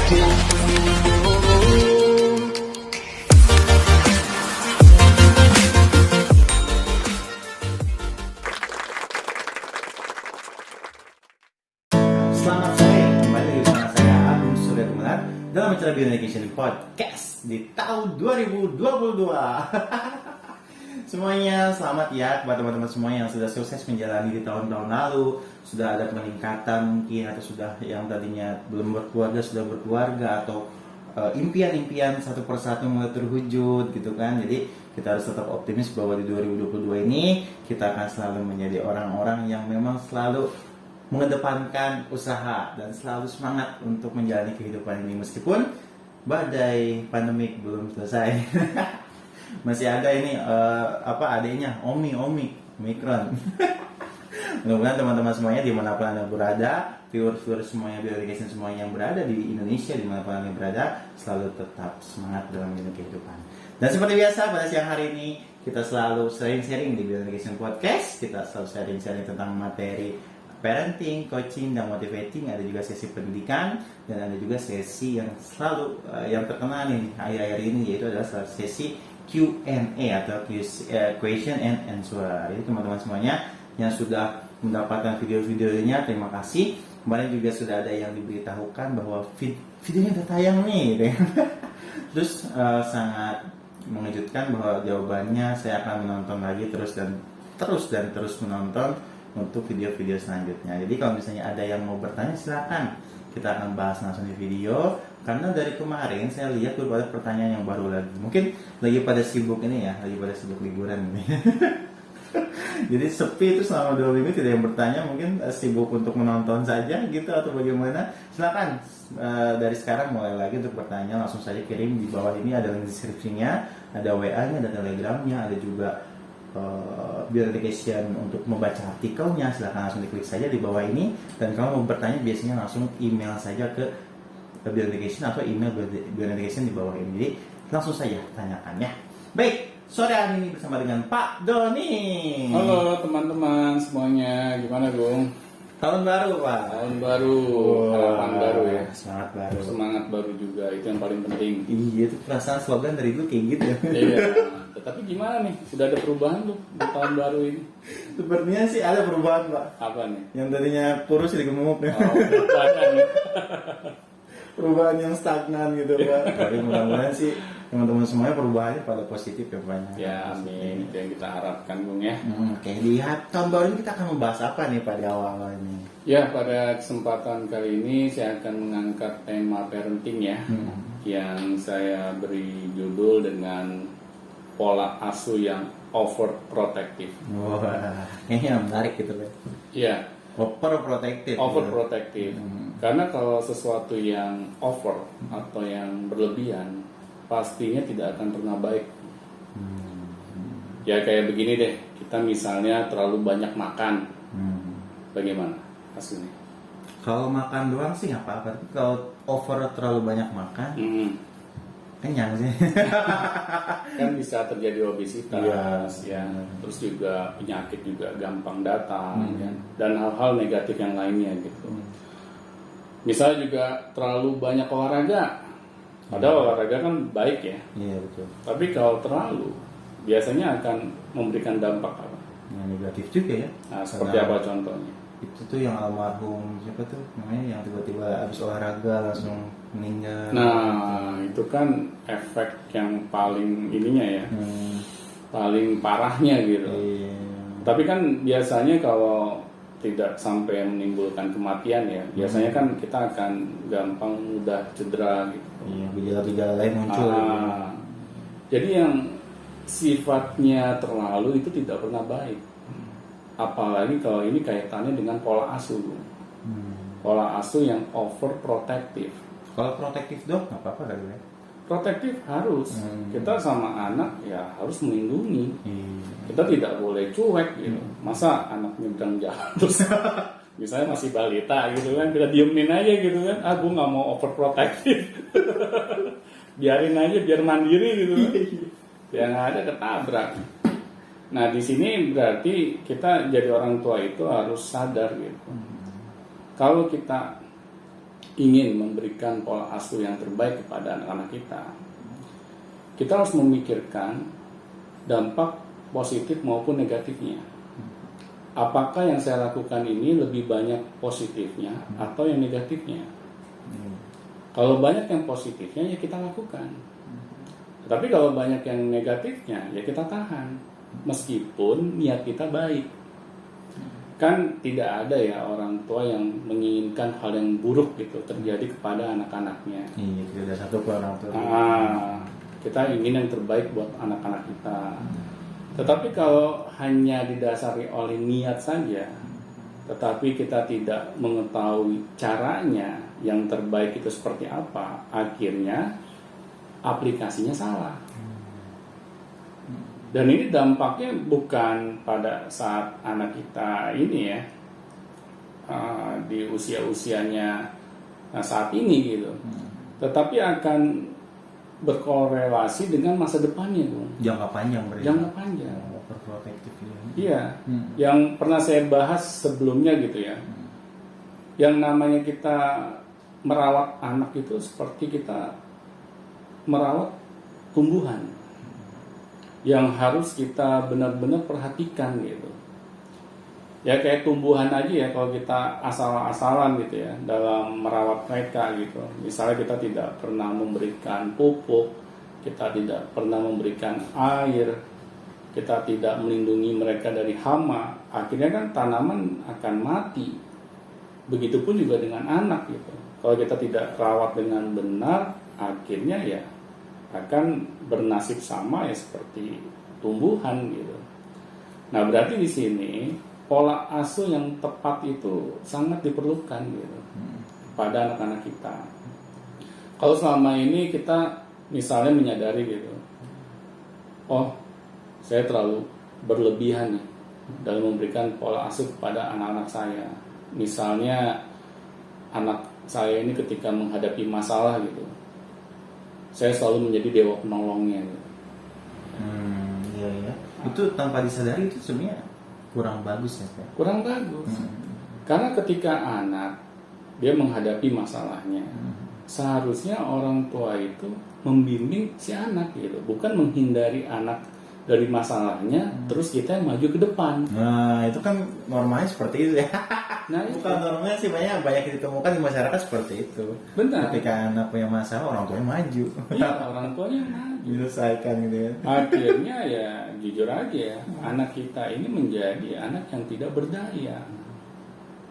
Selamat sore, kembali lagi bersama saya Agung Surya Tumelar dalam acara Bioeducation Podcast di tahun 2022. Semuanya selamat ya kepada teman-teman semua yang sudah sukses menjalani di tahun-tahun lalu, sudah ada peningkatan mungkin, atau sudah yang tadinya belum berkeluarga sudah berkeluarga, atau impian-impian satu persatu mulai terwujud gitu kan. Jadi kita harus tetap optimis bahwa di 2022 ini kita akan selalu menjadi orang-orang yang memang selalu mengedepankan usaha dan selalu semangat untuk menjalani kehidupan ini meskipun badai pandemik belum selesai. Masih ada ini adanya Omikron. Mudah-mudahan teman-teman semuanya dimanapun Anda berada, viewers semuanya, Bioeducation semuanya yang berada di Indonesia, dimanapun Anda berada, selalu tetap semangat dalam menjalani kehidupan. Dan seperti biasa pada siang hari ini kita selalu sharing-sharing di Bioeducation Podcast. Kita selalu sharing-sharing tentang materi parenting, coaching, dan motivating. Ada juga sesi pendidikan, dan ada juga sesi yang selalu yang terkenal nih akhir-akhir ini, yaitu adalah sesi Q&A atau question and answer. Jadi teman-teman semuanya yang sudah mendapatkan video-videonya, terima kasih. Kemarin juga sudah ada yang diberitahukan bahwa videonya udah tayang nih gitu ya. Terus sangat mengejutkan bahwa jawabannya saya akan menonton lagi terus menonton untuk video-video selanjutnya. Jadi kalau misalnya ada yang mau bertanya, silakan kita akan bahas langsung di video. Karena dari kemarin saya lihat beberapa pertanyaan yang baru lagi. Mungkin lagi pada sibuk ini ya, lagi pada sibuk liburan ini. Jadi sepi itu selama 2 minggu tidak yang bertanya, mungkin sibuk untuk menonton saja gitu atau bagaimana. Silakan dari sekarang mulai lagi untuk bertanya, langsung saja kirim di bawah ini, ada link deskripsinya, ada WA-nya, ada Telegram-nya, ada juga Bioeducation untuk membaca artikelnya. Silahkan langsung diklik saja di bawah ini, dan kalau mau bertanya biasanya langsung email saja ke Bioeducation atau email Bioeducation di bawah ini. Jadi langsung saja tanyakan ya. Baik, sore hari ini bersama dengan Pak Doni. Halo teman-teman semuanya, gimana Gung? Tahun baru Pak. Tahun baru, harapan baru ya. Semangat baru. Semangat baru juga, itu yang paling penting. Iya, itu perasaan slogan dari dulu kayak gitu ya. Iya. Tetapi gimana nih? Sudah ada perubahan tuh di tahun baru ini? Sepertinya sih ada perubahan Pak. Apa nih? Yang tadinya kurus jadi gemuk ya. Oh, perubahan nih. Perubahan yang stagnan gitu Pak. Tapi mudah-mudahan sih teman-teman semuanya perubahannya pada positif ya Pak. Ya amin, itu yang kita harapkan Gung ya. Oke, lihat tahun baru ini kita akan membahas apa nih Pak di awal ini? Ya, pada kesempatan kali ini saya akan mengangkat tema parenting ya, yang saya beri judul dengan pola asuh yang overprotective. Wah, kayaknya menarik gitu Pak. Iya. Overprotective. Overprotective. Karena kalau sesuatu yang over atau yang berlebihan, pastinya tidak akan pernah baik. Ya kayak begini deh, kita misalnya terlalu banyak makan, bagaimana hasilnya? Kalau makan doang sih nggak apa-apa, tapi kalau over terlalu banyak makan, kenyang sih. Kan bisa terjadi obesitas, Iya. ya. Terus juga penyakit juga gampang datang, ya. Dan hal-hal negatif yang lainnya gitu. Misalnya juga terlalu banyak olahraga. Padahal olahraga kan baik ya. Iya betul. Tapi kalau terlalu, biasanya akan memberikan dampak apa? Yang negatif juga ya. Nah, seperti apa contohnya? Itu tuh yang almarhum siapa tuh namanya, yang tiba-tiba habis olahraga langsung meninggal. Nah, itu kan efek yang paling ininya ya, paling parahnya gitu. Iya. Tapi kan biasanya kalau tidak sampai menimbulkan kematian ya, biasanya kan kita akan gampang mudah cedera gitu. Iya, gejala-gejala lain muncul. Jadi yang sifatnya terlalu itu tidak pernah baik. Apalagi kalau ini kaitannya dengan pola asuh. Pola asuh yang overprotective. Kalau protektif dong nggak apa-apa kali ya. Protektif harus. Kita sama anak ya harus melindungi. Kita tidak boleh cuek gitu. Masa anak nyebrang jalan terus misalnya masih balita gitu kan, kita diemin aja gitu kan. Gue nggak mau overprotective. Biarin aja biar mandiri gitu kan. Yang ada ketabrak. Nah di sini berarti kita jadi orang tua itu harus sadar gitu. Kalau kita ingin memberikan pola asuh yang terbaik kepada anak-anak kita harus memikirkan dampak positif maupun negatifnya. Apakah yang saya lakukan ini lebih banyak positifnya atau yang negatifnya? Kalau banyak yang positifnya ya kita lakukan. Tapi kalau banyak yang negatifnya ya kita tahan. Meskipun niat kita baik. Kan tidak ada ya orang tua yang menginginkan hal yang buruk gitu terjadi kepada anak-anaknya. Iya, tidak ada satu orang tua. Kita ingin yang terbaik buat anak-anak kita. Tetapi kalau hanya didasari oleh niat saja, tetapi kita tidak mengetahui caranya yang terbaik itu seperti apa, akhirnya aplikasinya salah. Dan ini dampaknya bukan pada saat anak kita ini ya, di usia-usianya saat ini gitu, tetapi akan berkorelasi dengan masa depannya, Bung. Jangka panjang berarti. Jangka panjang. Overprotective ya. Iya. Yang pernah saya bahas sebelumnya gitu ya. Yang namanya kita merawat anak itu seperti kita merawat tumbuhan yang harus kita benar-benar perhatikan gitu. Ya kayak tumbuhan aja ya, kalau kita asal-asalan gitu ya dalam merawat mereka gitu. Misalnya kita tidak pernah memberikan pupuk, kita tidak pernah memberikan air, kita tidak melindungi mereka dari hama, akhirnya kan tanaman akan mati. Begitupun juga dengan anak gitu. Kalau kita tidak rawat dengan benar, akhirnya ya akan bernasib sama ya seperti tumbuhan gitu. Nah, berarti di sini pola asuh yang tepat itu sangat diperlukan gitu pada anak-anak kita. Kalau selama ini kita misalnya menyadari gitu, oh saya terlalu berlebihan nih dalam memberikan pola asuh kepada anak-anak saya. Misalnya anak saya ini ketika menghadapi masalah gitu, saya selalu menjadi dewa penolongnya gitu. Iya. Itu tanpa disadari itu sebenarnya kurang bagus ya, Pak? Kurang bagus. Karena ketika anak dia menghadapi masalahnya, seharusnya orang tua itu membimbing si anak gitu, bukan menghindari anak dari masalahnya, terus kita yang maju ke depan. Nah, itu kan normalnya seperti itu ya. Nah, bukan normalnya sih, banyak ditemukan di masyarakat seperti itu. Benar. Ketika anak punya masalah, orang tuanya maju. Iya, orang tuanya maju. Menyelesaikan gitu ya. Akhirnya ya jujur aja ya, anak kita ini menjadi anak yang tidak berdaya,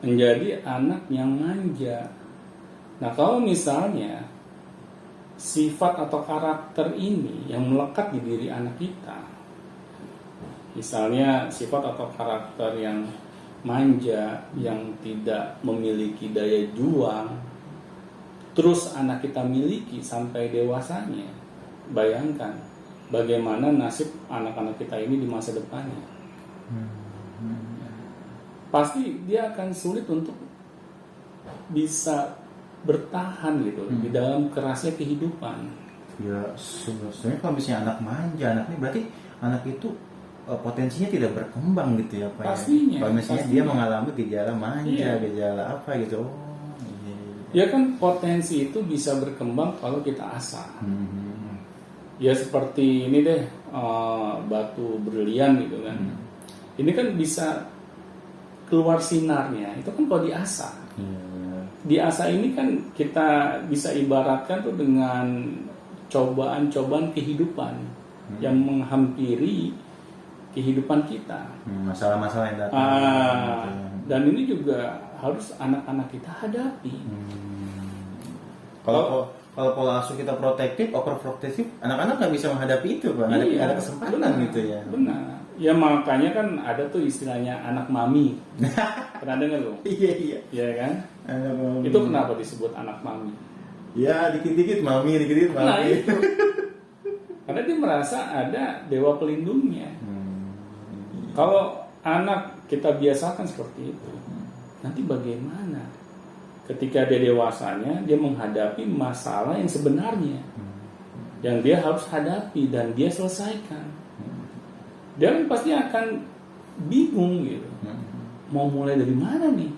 menjadi anak yang manja. Nah, kalau misalnya sifat atau karakter ini yang melekat di diri anak kita, misalnya sifat atau karakter yang manja, yang tidak memiliki daya juang, terus anak kita miliki sampai dewasanya, bayangkan bagaimana nasib anak-anak kita ini di masa depannya. Pasti dia akan sulit untuk bisa bertahan gitu di dalam kerasnya kehidupan. Ya, sebenarnya kalau misalnya anak manja, anak ini berarti anak itu potensinya tidak berkembang gitu ya, Pak. Pastinya. Kalau misalnya dia mengalami gejala manja, Iya. gejala apa gitu. Ya kan potensi itu bisa berkembang kalau kita asah. Ya seperti ini deh, batu berlian gitu kan. Ini kan bisa keluar sinarnya, itu kan kalau diasah. Diasah ini kan kita bisa ibaratkan tuh dengan cobaan-cobaan kehidupan yang menghampiri kehidupan kita. Masalah-masalah yang datang. Dan ini juga harus anak-anak kita hadapi. Kalau pola asuh kita protektif, overprotective, anak-anak nggak bisa menghadapi itu, Pak. Iya, ada kesempatan benar, gitu ya. Benar. Ya makanya kan ada tuh istilahnya anak mami. Pernah dengar loh? Iya. Iya kan? Anak mami. Itu kenapa disebut anak mami? Ya, dikit-dikit mami, dikit-dikit mami. Nah, itu. Karena dia merasa ada dewa pelindungnya. Kalau anak kita biasakan seperti itu, nanti bagaimana? Ketika dia dewasanya, dia menghadapi masalah yang sebenarnya, yang dia harus hadapi dan dia selesaikan. Dia kan pasti akan bingung gitu. Mau mulai dari mana nih?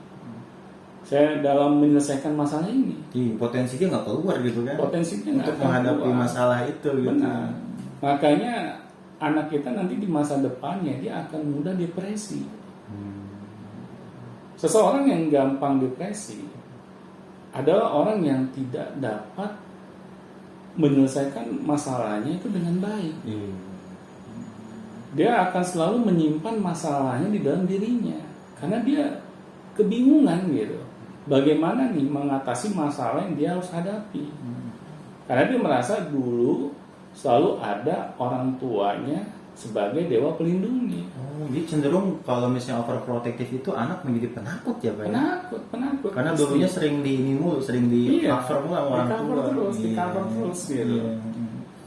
saya dalam menyelesaikan masalah ini. Potensinya nggak keluar gitu kan? Potensinya nggak untuk akan menghadapi keluar. masalah itu gitu. Benar. Makanya anak kita nanti di masa depannya dia akan mudah depresi. Seseorang yang gampang depresi adalah orang yang tidak dapat menyelesaikan masalahnya itu dengan baik. Dia akan selalu menyimpan masalahnya di dalam dirinya karena dia kebingungan gitu. Bagaimana nih mengatasi masalah yang dia harus hadapi? Karena dia merasa dulu selalu ada orang tuanya sebagai dewa pelindungnya. Jadi cenderung kalau misalnya overprotective itu anak menjadi penakut ya Pak? Penakut. Karena dulunya sering di ini mulu, sering di cover mulu sama orang tua. Di cover terus gitu.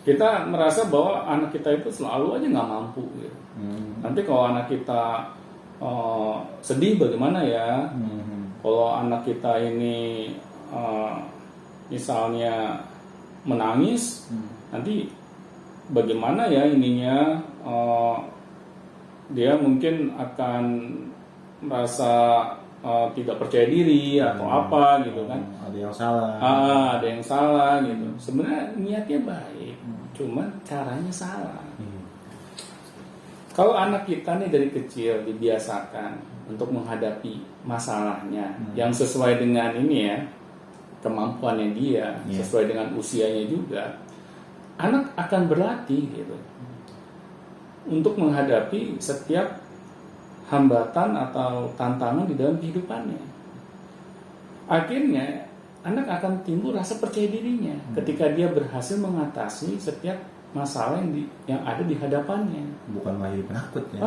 Kita merasa bahwa anak kita itu selalu aja nggak mampu gitu. Nanti kalau anak kita sedih bagaimana ya? Kalau anak kita ini misalnya menangis, nanti bagaimana ya ininya? Dia mungkin akan merasa tidak percaya diri atau apa gitu kan? Ada yang salah. Ada yang salah gitu. Sebenarnya niatnya baik, cuman caranya salah. Kalau anak kita nih dari kecil dibiasakan untuk menghadapi masalahnya yang sesuai dengan ini ya, kemampuannya dia, sesuai dengan usianya juga, anak akan berlatih gitu untuk menghadapi setiap hambatan atau tantangan di dalam kehidupannya. Akhirnya anak akan timbul rasa percaya dirinya ketika dia berhasil mengatasi setiap masalah yang ada di hadapannya. Bukan malah jadi penakut ya.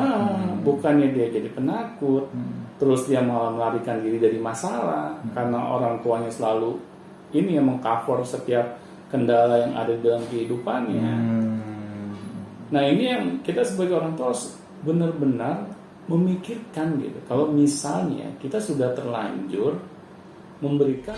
Bukannya dia jadi penakut, terus dia malah melarikan diri dari masalah karena orang tuanya selalu ini yang mengcover setiap kendala yang ada di dalam kehidupannya. Nah ini yang kita sebagai orang tua harus benar-benar memikirkan gitu. Kalau misalnya kita sudah terlanjur memberikan